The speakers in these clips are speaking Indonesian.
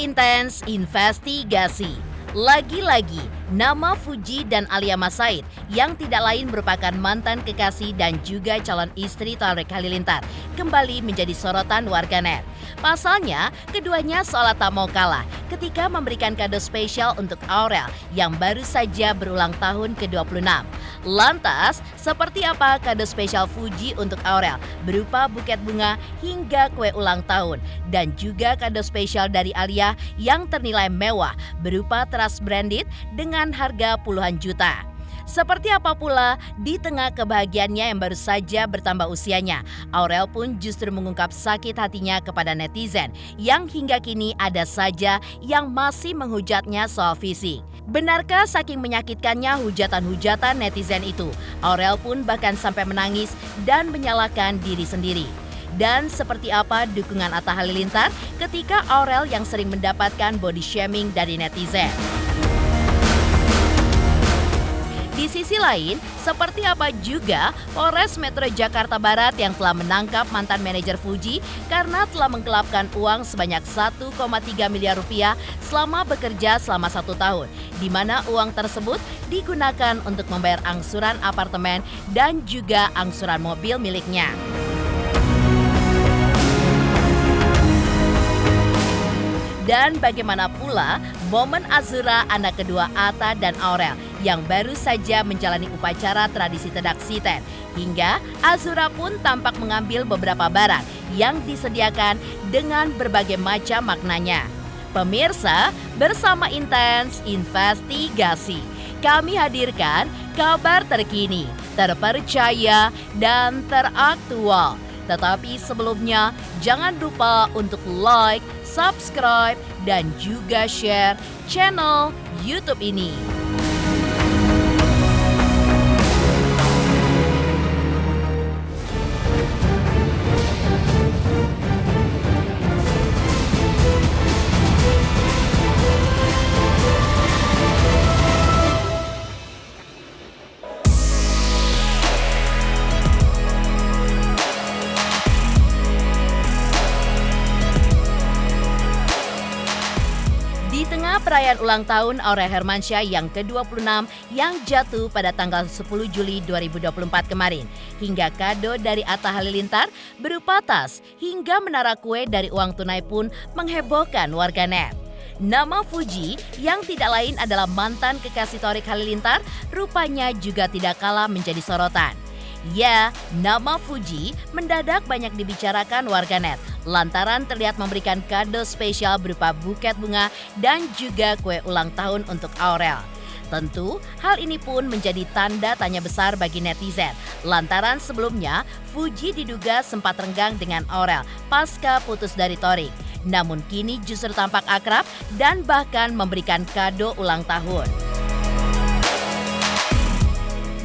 Intens investigasi. Lagi-lagi, nama Fuji dan Alia Mas Said yang tidak lain merupakan mantan kekasih dan juga calon istri Torik Halilintar kembali menjadi sorotan warganet. Pasalnya, keduanya seolah tak mau kalah ketika memberikan kado spesial untuk Aurel yang baru saja berulang tahun ke-26. Lantas, seperti apa kado spesial Fuji untuk Aurel berupa buket bunga hingga kue ulang tahun dan juga kado spesial dari Alia yang ternilai mewah berupa trust branded dengan harga puluhan juta. Seperti apa pula di tengah kebahagiaannya yang baru saja bertambah usianya, Aurel pun justru mengungkap sakit hatinya kepada netizen yang hingga kini ada saja yang masih menghujatnya soal fisik. Benarkah saking menyakitkannya hujatan-hujatan netizen itu, Aurel pun bahkan sampai menangis dan menyalahkan diri sendiri. Dan seperti apa dukungan Atta Halilintar ketika Aurel yang sering mendapatkan body shaming dari netizen? Di sisi lain, seperti apa juga Polres Metro Jakarta Barat yang telah menangkap mantan manajer Fuji karena telah menggelapkan uang sebanyak 1,3 miliar rupiah selama bekerja selama 1 tahun, di mana uang tersebut digunakan untuk membayar angsuran apartemen dan juga angsuran mobil miliknya. Dan bagaimana pula momen Azura anak kedua Atta dan Aurel yang baru saja menjalani upacara tradisi Tedak Siten. Hingga Azura pun tampak mengambil beberapa barang yang disediakan dengan berbagai macam maknanya. Pemirsa, bersama Intens Investigasi, kami hadirkan kabar terkini, terpercaya, dan teraktual. Tetapi sebelumnya, jangan lupa untuk like, subscribe, dan juga share channel YouTube ini. Di tengah perayaan ulang tahun Aurel Hermansyah yang ke-26 yang jatuh pada tanggal 10 Juli 2024 kemarin, hingga kado dari Atta Halilintar berupa tas hingga menara kue dari uang tunai pun menghebohkan warganet. Nama Fuji yang tidak lain adalah mantan kekasih Torik Halilintar rupanya juga tidak kalah menjadi sorotan. Ya, nama Fuji mendadak banyak dibicarakan warganet lantaran terlihat memberikan kado spesial berupa buket bunga dan juga kue ulang tahun untuk Aurel. Tentu, hal ini pun menjadi tanda tanya besar bagi netizen lantaran sebelumnya Fuji diduga sempat renggang dengan Aurel pasca putus dari Torik. Namun kini justru tampak akrab dan bahkan memberikan kado ulang tahun.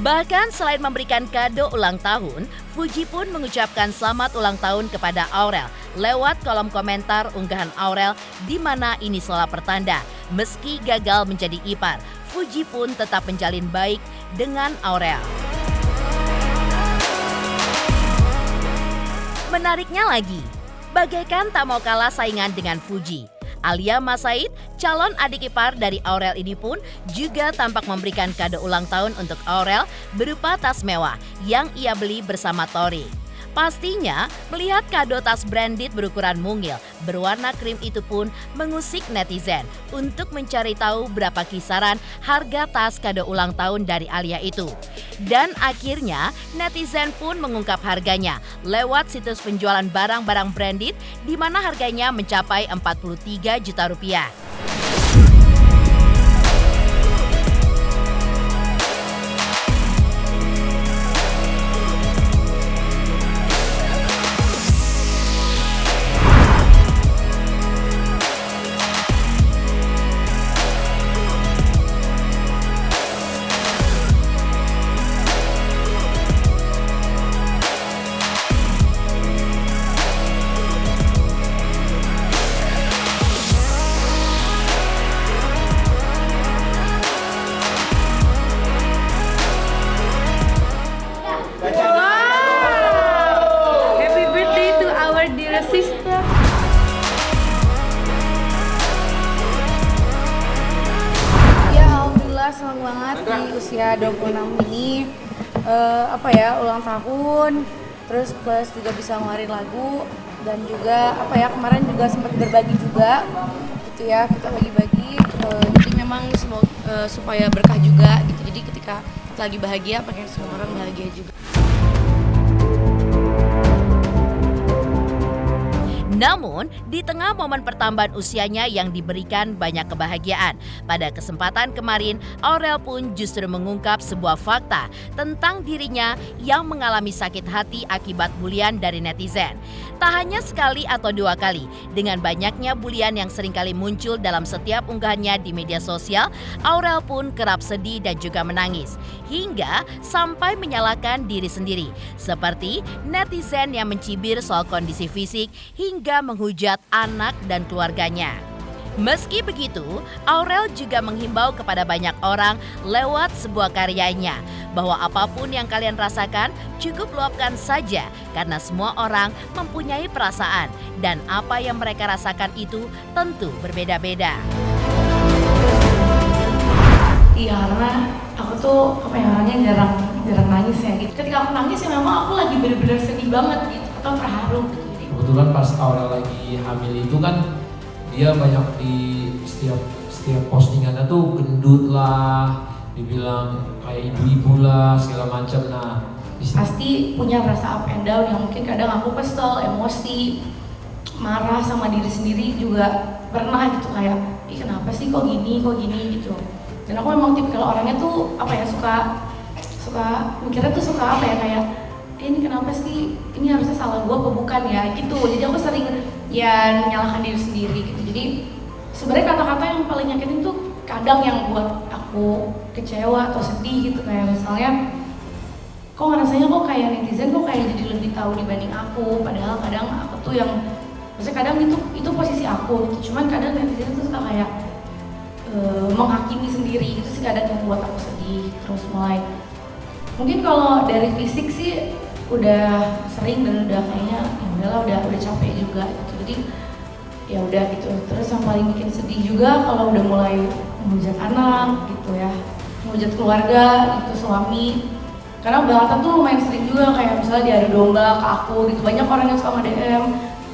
Bahkan selain memberikan kado ulang tahun, Fuji pun mengucapkan selamat ulang tahun kepada Aurel lewat kolom komentar unggahan Aurel di mana ini seolah pertanda meski gagal menjadi ipar, Fuji pun tetap menjalin baik dengan Aurel. Menariknya lagi, bagaikan tak mau kalah saingan dengan Fuji, Alia Mas Said, calon adik ipar dari Aurel ini pun juga tampak memberikan kado ulang tahun untuk Aurel berupa tas mewah yang ia beli bersama Torik. Pastinya, melihat kado tas branded berukuran mungil berwarna krim itu pun mengusik netizen untuk mencari tahu berapa kisaran harga tas kado ulang tahun dari Alia itu. Dan akhirnya, netizen pun mengungkap harganya lewat situs penjualan barang-barang branded di mana harganya mencapai 43 juta rupiah. usia 26 ini ulang tahun, terus plus juga bisa ngeluarin lagu, dan juga kemarin juga sempat berbagi juga gitu ya, kita bagi-bagi, jadi memang supaya berkah juga gitu. Jadi ketika lagi bahagia pengen semua orang bahagia juga. Namun, di tengah momen pertambahan usianya yang diberikan banyak kebahagiaan, pada kesempatan kemarin, Aurel pun justru mengungkap sebuah fakta tentang dirinya yang mengalami sakit hati akibat bulian dari netizen. Tak hanya sekali atau dua kali, dengan banyaknya bulian yang seringkali muncul dalam setiap unggahannya di media sosial, Aurel pun kerap sedih dan juga menangis, hingga sampai menyalahkan diri sendiri, seperti netizen yang mencibir soal kondisi fisik hingga menghujat anak dan keluarganya. Meski begitu, Aurel juga menghimbau kepada banyak orang lewat sebuah karyanya bahwa apapun yang kalian rasakan cukup luapkan saja, karena semua orang mempunyai perasaan dan apa yang mereka rasakan itu tentu berbeda-beda. Iya, karena aku tuh orangnya jarang nangis ya gitu. Ketika aku nangis ya memang aku lagi bener-bener sedih banget gitu atau terharu gitu. Kebetulan pas Aurel lagi hamil itu kan dia banyak di setiap postingannya tuh gendut lah, dibilang kayak ibu-ibu lah segala macam. Nah, pasti punya rasa up and down yang mungkin kadang aku kesel, emosi, marah sama diri sendiri juga pernah gitu, kayak ih kenapa sih kok gini gitu. Dan aku memang tipikal orangnya tuh suka mikirnya tuh kayak ini kenapa sih, ini harusnya salah gue apa bukan ya gitu. Jadi aku sering ya menyalahkan diri sendiri gitu. Jadi sebenarnya kata-kata yang paling nyakitin tuh kadang yang buat aku kecewa atau sedih gitu, kayak misalnya kok rasanya kok kayak netizen kok kayak jadi lebih tahu dibanding aku, padahal kadang aku tuh yang maksudnya kadang itu posisi aku gitu. Cuman kadang netizen tuh suka kayak menghakimi sendiri, itu sih kadang yang buat aku sedih. Terus mulai mungkin kalau dari fisik sih udah sering dan udah kayaknya udah capek juga gitu. Jadi ya udah gitu. Terus yang paling bikin sedih juga kalau udah mulai menghujat anak gitu ya, menghujat keluarga gitu, suami. Karena Bang Atta tuh lumayan sering juga kayak misalnya diadu domba ke aku gitu. Banyak orang yang suka nge-DM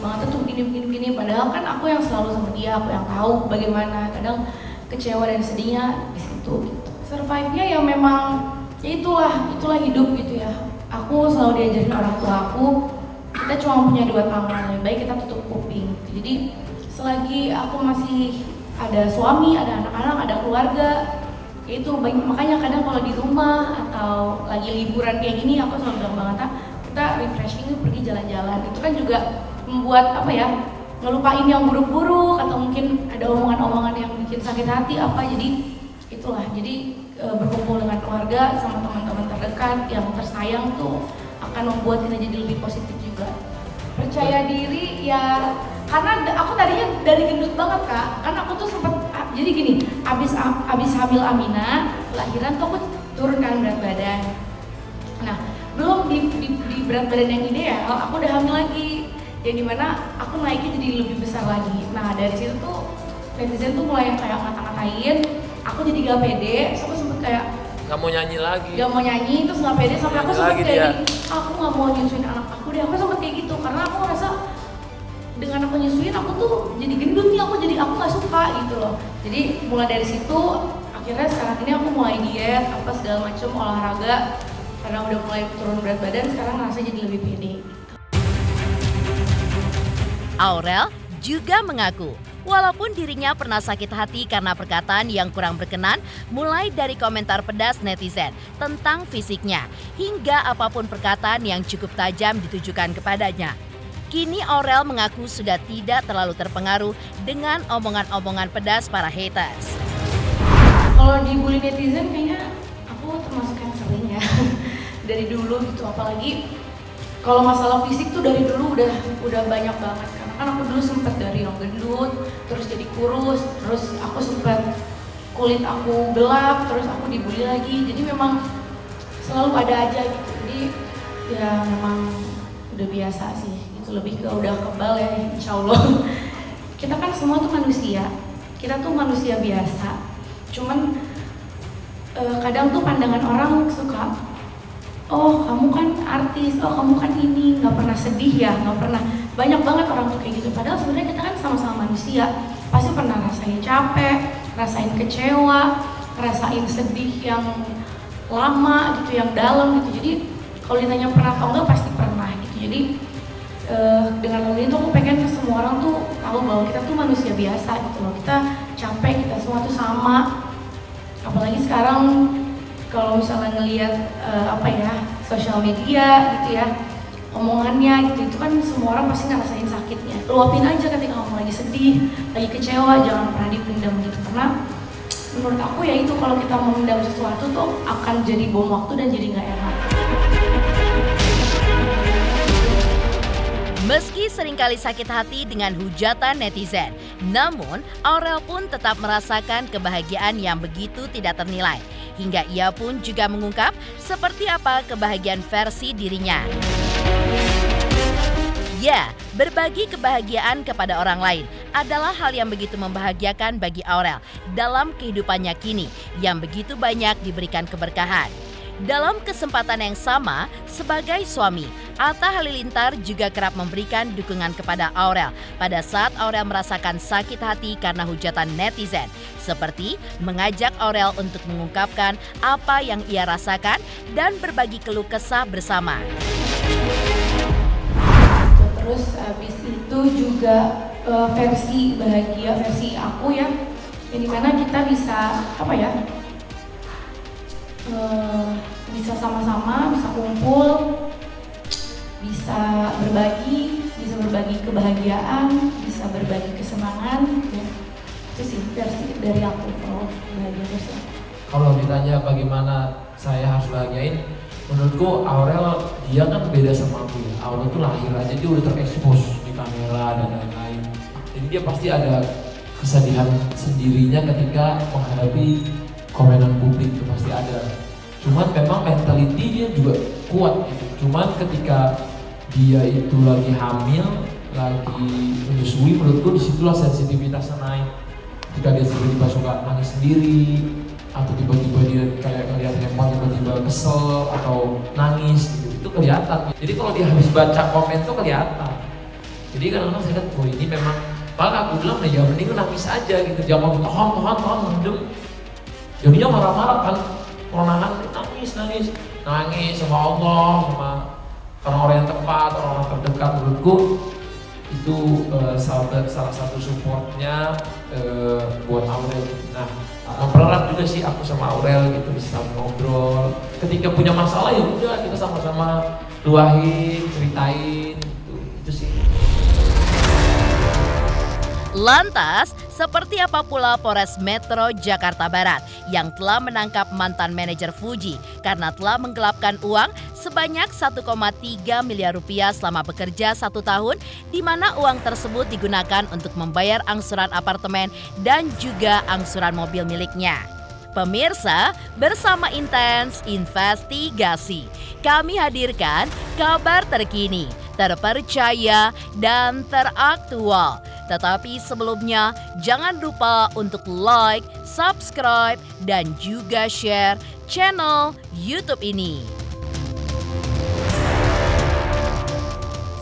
Bang Atta tuh begini, padahal kan aku yang selalu sama dia, aku yang tahu bagaimana. Kadang kecewa dan sedihnya di situ gitu. Survive-nya ya memang ya itulah hidup gitu ya. Aku selalu diajarin orang tua aku, kita cuma punya dua tangan, lebih baik kita tutup kuping. Jadi selagi aku masih ada suami, ada anak-anak, ada keluarga, ya itu makanya kadang kalau di rumah atau lagi liburan kayak gini, aku selalu bilang banget, kita refreshing yuk, pergi jalan-jalan. Itu kan juga membuat ngelupain yang buruk-buruk, atau mungkin ada omongan-omongan yang bikin sakit hati jadi itulah. Jadi berkumpul dengan keluarga sama teman-teman terdekat yang tersayang tuh akan membuat kita jadi lebih positif juga. Percaya diri ya, karena aku tadinya dari gendut banget Kak, kan aku tuh sempet jadi gini, abis hamil Amina lahiran tuh aku turun kan berat badan. Nah belum di berat badan yang ideal, aku udah hamil lagi, yang dimana aku naiknya jadi lebih besar lagi. Nah dari situ tuh netizen tuh mulai kayak ngata-ngatain aku jadi gak pede, so aku sempet kayak gak mau nyanyi lagi, terus gak pede, sampai aku sempet kayak aku gak mau nyusuin anak aku deh. Aku sempet kayak gitu, karena aku ngerasa dengan aku nyusuin aku tuh jadi gendut nih, aku gak suka gitu loh. Jadi mulai dari situ, akhirnya sekarang ini aku mulai diet, segala macam olahraga, karena udah mulai turun berat badan, sekarang ngerasa jadi lebih pede. Aurel juga mengaku walaupun dirinya pernah sakit hati karena perkataan yang kurang berkenan, mulai dari komentar pedas netizen tentang fisiknya hingga apapun perkataan yang cukup tajam ditujukan kepadanya. Kini Aurel mengaku sudah tidak terlalu terpengaruh dengan omongan-omongan pedas para haters. Kalau dibully netizen kayaknya aku termasuk yang sering ya dari dulu gitu, apalagi kalau masalah fisik tuh dari dulu udah banyak banget. Kan aku dulu sempet dari yang gendut, terus jadi kurus, terus aku sempet kulit aku gelap, terus aku dibully lagi. Jadi memang selalu ada aja gitu. Jadi ya memang udah biasa sih. Itu lebih ke udah kebal ya, insya Allah. Kita kan semua tuh manusia. Kita tuh manusia biasa. Cuman kadang tuh pandangan orang suka, oh kamu kan artis, oh kamu kan ini, nggak pernah sedih ya, nggak pernah. Banyak banget orang tuh kayak gitu, padahal sebenarnya kita kan sama-sama manusia, pasti pernah rasain capek, rasain kecewa, rasain sedih yang lama gitu, yang dalam gitu. Jadi kalau ditanya pernah atau enggak, pasti pernah gitu. Jadi dengan lagu ini tuh aku pengen semua orang tuh tahu bahwa kita tuh manusia biasa gitu loh. Kita capek, kita semua tuh sama. Apalagi sekarang kalau misalnya ngelihat sosial media gitu ya, omongannya gitu, itu kan semua orang pasti ngerasain sakitnya. Luapin aja ketika kamu lagi sedih, lagi kecewa, jangan pernah dipendam gitu. Karena menurut aku ya itu, kalau kita memendam sesuatu tuh akan jadi bom waktu dan jadi nggak enak. Meski seringkali sakit hati dengan hujatan netizen, namun Aurel pun tetap merasakan kebahagiaan yang begitu tidak ternilai. Hingga ia pun juga mengungkap seperti apa kebahagiaan versi dirinya. Ya, berbagi kebahagiaan kepada orang lain adalah hal yang begitu membahagiakan bagi Aurel dalam kehidupannya kini yang begitu banyak diberikan keberkahan. Dalam kesempatan yang sama, sebagai suami, Atta Halilintar juga kerap memberikan dukungan kepada Aurel pada saat Aurel merasakan sakit hati karena hujatan netizen, seperti mengajak Aurel untuk mengungkapkan apa yang ia rasakan dan berbagi keluh kesah bersama. Terus habis itu juga versi bahagia, versi aku ya, yang dimana kita bisa bisa sama-sama, bisa kumpul, bisa berbagi kebahagiaan, bisa berbagi kesenangan ya. Itu sih versi dari aku kalau bahagia versi aku. Kalau ditanya bagaimana saya harus bahagiain, menurutku Aurel dia kan beda sama aku ya. Aurel tuh lahir aja dia udah terekspos di kamera dan lain-lain. Jadi dia pasti ada kesedihan sendirinya ketika menghadapi komenan publik, itu pasti ada. Cuman memang mentality dia juga kuat gitu. Cuman ketika dia itu lagi hamil, lagi menyusui, menurutku disitulah sensitivitasnya naik. Ketika dia tiba-tiba suka nangis sendiri, atau tiba-tiba dia kayak ngeliat handphone tiba-tiba kesel atau nangis gitu, itu kelihatan. Jadi kalau dia habis baca komen tuh kelihatan. Jadi kadang-kadang saya lihat, oh ini memang, malah aku bilang, nah ya mending nangis aja gitu, jangan tahan, mendem. Jadinya marah-marah kan, kalau nahan nangis sama Allah, sama orang-orang yang tepat, orang-orang terdekat. Menurutku itu salah satu supportnya buat Aurel. Nah, mempererat juga sih aku sama Aurel gitu, bisa ngobrol. Ketika punya masalah ya udah kita sama-sama luahin, ceritain gitu. Itu sih. Lantas, seperti apa pula Polres Metro Jakarta Barat yang telah menangkap mantan manajer Fuji karena telah menggelapkan uang sebanyak 1,3 miliar rupiah selama bekerja 1 tahun, di mana uang tersebut digunakan untuk membayar angsuran apartemen dan juga angsuran mobil miliknya. Pemirsa, bersama Intens Investigasi, kami hadirkan kabar terkini, terpercaya, dan teraktual. Tetapi sebelumnya, jangan lupa untuk like, subscribe, dan juga share channel YouTube ini.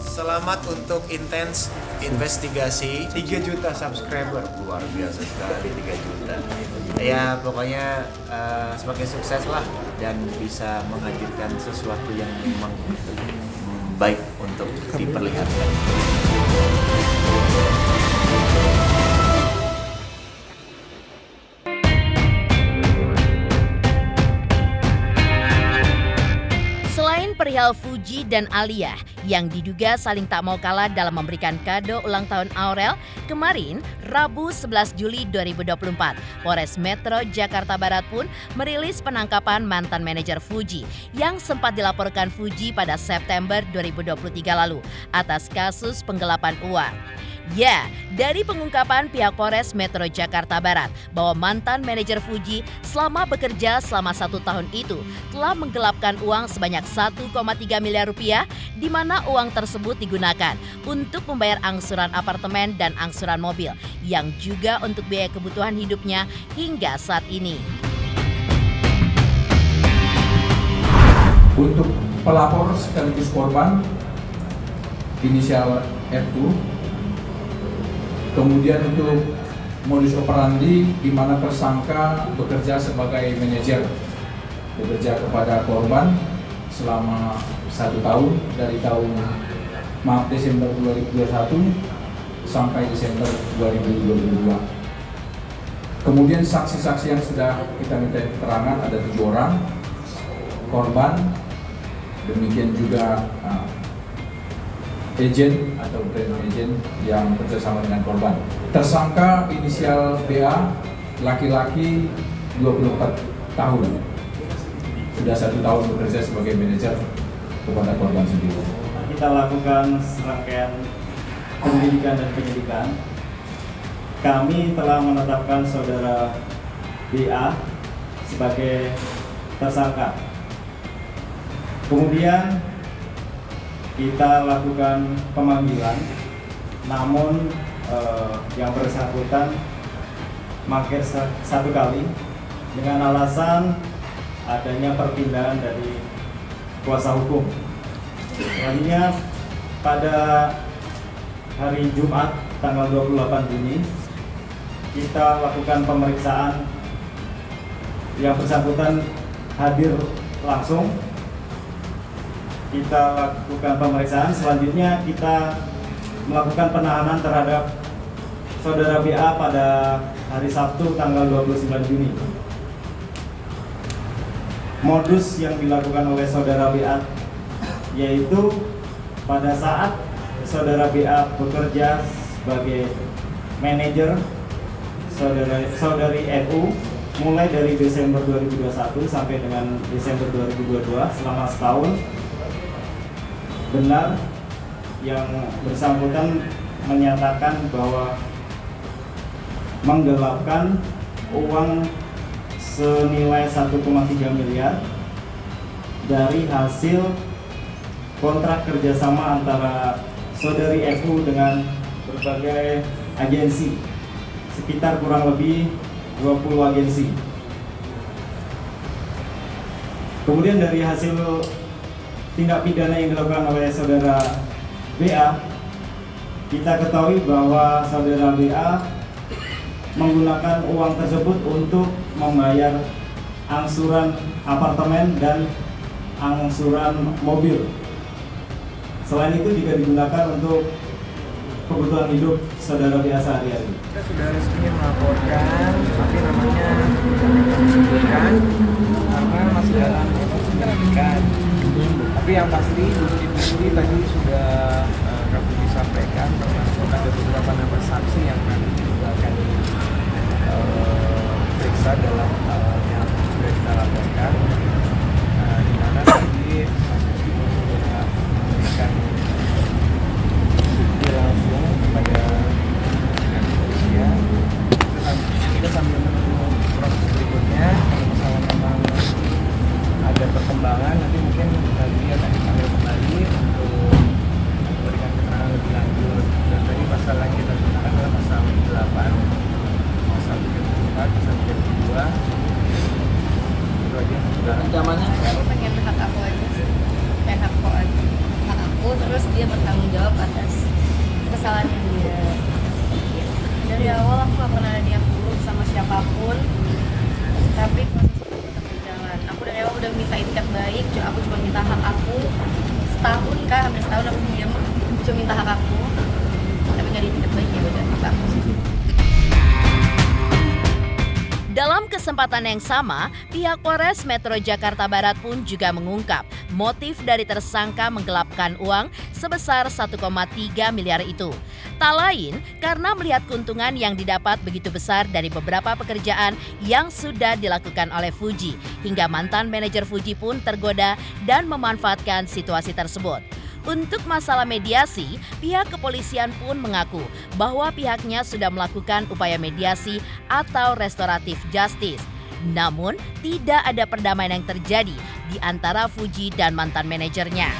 Selamat untuk Intens Investigasi. 3 juta subscriber, luar biasa sekali 3 juta. Ya pokoknya semakin sukses lah dan bisa menghadirkan sesuatu yang memang baik untuk diperlihatkan. Perihal Fuji dan Alia yang diduga saling tak mau kalah dalam memberikan kado ulang tahun Aurel, kemarin Rabu 11 Juli 2024, Polres Metro Jakarta Barat pun merilis penangkapan mantan manajer Fuji yang sempat dilaporkan Fuji pada September 2023 lalu atas kasus penggelapan uang. Ya, dari pengungkapan pihak Polres Metro Jakarta Barat bahwa mantan manajer Fuji selama bekerja selama 1 tahun itu telah menggelapkan uang sebanyak 1,3 miliar rupiah, di mana uang tersebut digunakan untuk membayar angsuran apartemen dan angsuran mobil yang juga untuk biaya kebutuhan hidupnya hingga saat ini. Untuk pelapor sekaligus korban inisial R2. Kemudian untuk modus operandi di mana tersangka bekerja sebagai manajer, bekerja kepada korban selama 1 tahun dari Desember 2021 sampai Desember 2022. Kemudian saksi-saksi yang sudah kita minta keterangan ada 7 orang korban, demikian juga agent atau brand agent yang bekerjasama dengan korban. Tersangka inisial BA, laki-laki 24 tahun, sudah 1 tahun bekerja sebagai manajer kepada korban sendiri. Kita lakukan serangkaian penyelidikan dan penyidikan. Kami telah menetapkan saudara BA sebagai tersangka. Kemudian kita lakukan pemanggilan, namun yang bersangkutan mangkir 1 kali dengan alasan adanya perpindahan dari kuasa hukum. Selanjutnya pada hari Jumat tanggal 28 Juni kita lakukan pemeriksaan, yang bersangkutan hadir langsung. Kita lakukan pemeriksaan, selanjutnya kita melakukan penahanan terhadap saudara BA pada hari Sabtu tanggal 29 Juni. Modus yang dilakukan oleh saudara BA yaitu pada saat saudara BA bekerja sebagai manajer saudari FU mulai dari Desember 2021 sampai dengan Desember 2022 selama setahun. Benar yang bersangkutan menyatakan bahwa menggelapkan uang senilai 1,3 miliar dari hasil kontrak kerjasama antara saudari FU dengan berbagai agensi, sekitar kurang lebih 20 agensi. Kemudian dari hasil tindak pidana yang dilakukan oleh saudara BA, kita ketahui bahwa saudara BA menggunakan uang tersebut untuk membayar angsuran apartemen dan angsuran mobil. Selain itu juga digunakan untuk kebutuhan hidup saudara BA sehari-hari. Kita sudah resmi melaporkan, tapi namanya disebutkan karena masih dalam proses penyelidikan. Tapi yang pasti bukti-bukti tadi sudah kami disampaikan, termasuk ada beberapa nama saksi yang nanti juga akan diperiksa dalam yang sudah kita laporkan. Di mana tadi saksi sudah memberikan bukti langsung kepada kepolisian. Kita sambil menunggu proses berikutnya. Kalau misalnya memang ada perkembangan, nanti mungkin dia akan dipanggil kembali untuk memberikan keterangan lebih lanjut. Dan tadi pasal yang kita gunakan adalah pasal 8, pasal 34, pasal 32. Itu aja sudah. Ancamannya? Aku pengen hak aku aja sih, pengen hak aku, terus dia bertanggung jawab atas kesalahan yang dia. Dari awal aku gak pernah ada niat buruk sama siapapun, tapi aku dari awal udah minta itikat baik, aku cuma minta hak aku setahun kah, hampir setahun aku diam, cuma minta hak aku, tapi nggak diitikat baik ya udah minta aku sih. Dalam kesempatan yang sama, pihak Polres Metro Jakarta Barat pun juga mengungkap motif dari tersangka menggelapkan uang sebesar 1,3 miliar itu. Tak lain karena melihat keuntungan yang didapat begitu besar dari beberapa pekerjaan yang sudah dilakukan oleh Fuji, hingga mantan manajer Fuji pun tergoda dan memanfaatkan situasi tersebut. Untuk masalah mediasi, pihak kepolisian pun mengaku bahwa pihaknya sudah melakukan upaya mediasi atau restoratif justice. Namun, tidak ada perdamaian yang terjadi di antara Fuji dan mantan manajernya.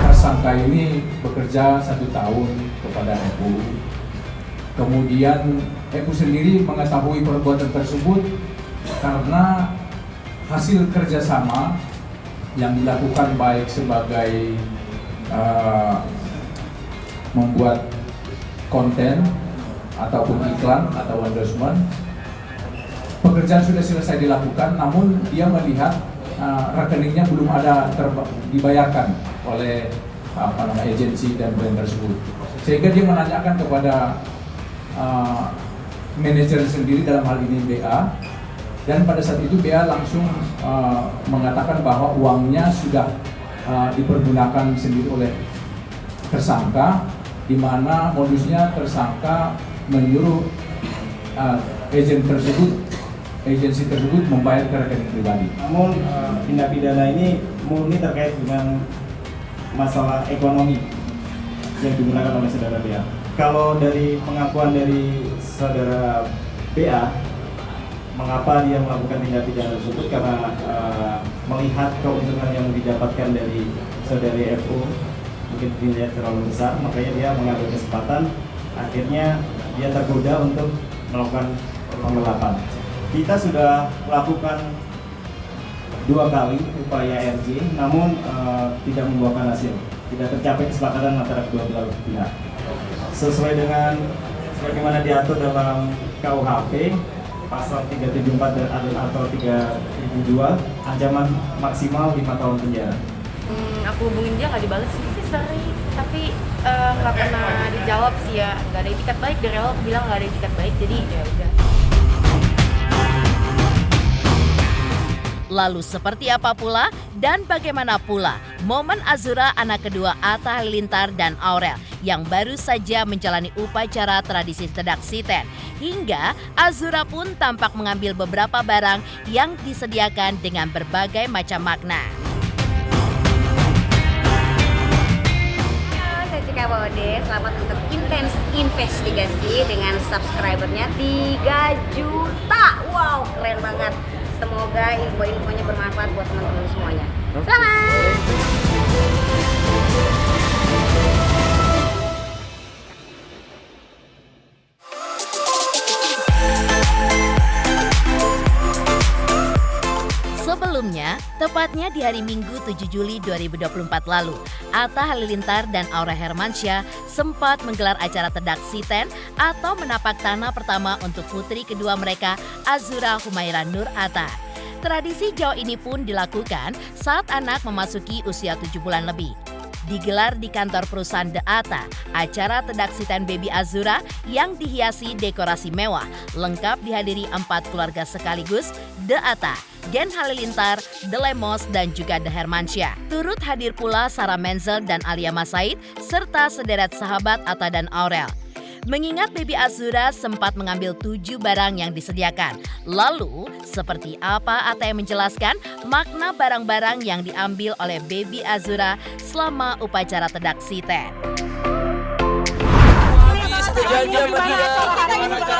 Tersangka ini bekerja 1 tahun kepada FU. Kemudian FU sendiri mengetahui perbuatan tersebut karena hasil kerjasama yang dilakukan baik sebagai membuat konten ataupun iklan atau endorsement, pekerjaan sudah selesai dilakukan, namun dia melihat rekeningnya belum ada dibayarkan oleh agensi dan brand tersebut, sehingga dia menanyakan kepada manajer sendiri, dalam hal ini BA, dan pada saat itu BA langsung mengatakan bahwa uangnya sudah dipergunakan sendiri oleh tersangka, di mana modusnya tersangka menyuruh agensi tersebut membayar ke rekening pribadi. Namun tindak pidana ini murni terkait dengan masalah ekonomi yang digunakan oleh saudara BA. Kalau dari pengakuan dari saudara BA, mengapa dia melakukan tindak pidana tersebut, karena melihat keuntungan yang didapatkan dari saudari FO mungkin dilihat terlalu besar, makanya dia mengambil kesempatan, akhirnya dia tergoda untuk melakukan penggelapan. Kita sudah lakukan 2 kali upaya RJ, namun tidak membuahkan hasil, tidak tercapai kesepakatan antara kedua belah pihak. Sesuai dengan sebagaimana diatur dalam KUHP pasal 374 dan atau 3002, ancaman maksimal 5 tahun penjara. Aku hubungin dia nggak dibales sih sering, tapi nggak pernah dijawab sih ya. Nggak ada itikat baik, dari awal aku bilang nggak ada itikat baik, jadi ya udah. Lalu seperti apa pula dan bagaimana pula momen Azura anak kedua Atta Halilintar dan Aurel yang baru saja menjalani upacara tradisi Tedak Siten, hingga Azura pun tampak mengambil beberapa barang yang disediakan dengan berbagai macam makna. Halo, saya Cika Bode, selamat untuk Intens Investigasi dengan subscribernya 3 juta. Wow, keren banget. Semoga info-infonya bermanfaat buat teman-teman semuanya. Selamat! Sebelumnya, tepatnya di hari Minggu 7 Juli 2024 lalu, Atta Halilintar dan Aurel Hermansyah sempat menggelar acara Tedak Siten atau menapak tanah pertama untuk putri kedua mereka, Azura Humaira Nur Atta. Tradisi Jawa ini pun dilakukan saat anak memasuki usia 7 bulan lebih. Digelar di kantor perusahaan The Atta, acara Tedak Siten Baby Azura yang dihiasi dekorasi mewah, lengkap dihadiri 4 keluarga sekaligus, The Atta, Gen Halilintar, The Lemos, dan juga The Hermansyah. Turut hadir pula Sarah Menzel dan Alia Masaid, serta sederet sahabat Atta dan Aurel. Mengingat Baby Azura sempat mengambil 7 barang yang disediakan. Lalu, seperti apa Atta yang menjelaskan makna barang-barang yang diambil oleh Baby Azura selama upacara Tedak Siten?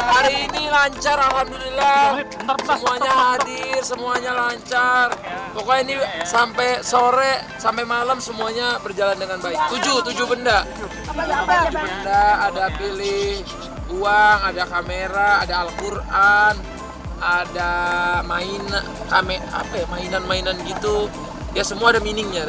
Hari ini lancar, alhamdulillah. Semuanya hadir, semuanya lancar. Pokoknya ini sampai sore, sampai malam semuanya berjalan dengan baik. 7 benda. 7 benda, ada pilih uang, ada kamera, ada Al-Quran, ada mainan-mainan gitu. Ya semua ada meaningnya.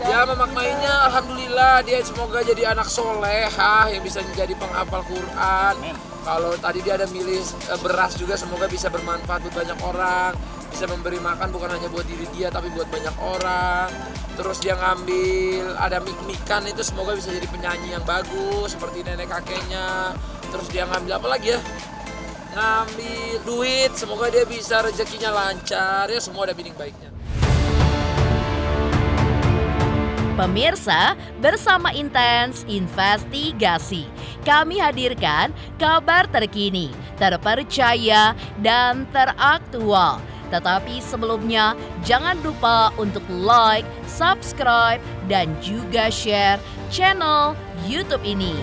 Ya memaknainya, alhamdulillah dia semoga jadi anak solehah yang bisa menjadi penghafal Quran. Kalau tadi dia ada milih beras juga, semoga bisa bermanfaat buat banyak orang, bisa memberi makan bukan hanya buat diri dia tapi buat banyak orang. Terus dia ngambil ada mik-mikan itu, semoga bisa jadi penyanyi yang bagus seperti nenek kakeknya. Terus dia ngambil apa lagi ya? Ngambil duit, semoga dia bisa rezekinya lancar, ya semua ada bining baiknya. Pemirsa, bersama Intens Investigasi, kami hadirkan kabar terkini, terpercaya, dan teraktual. Tetapi sebelumnya, jangan lupa untuk like, subscribe, dan juga share channel YouTube ini.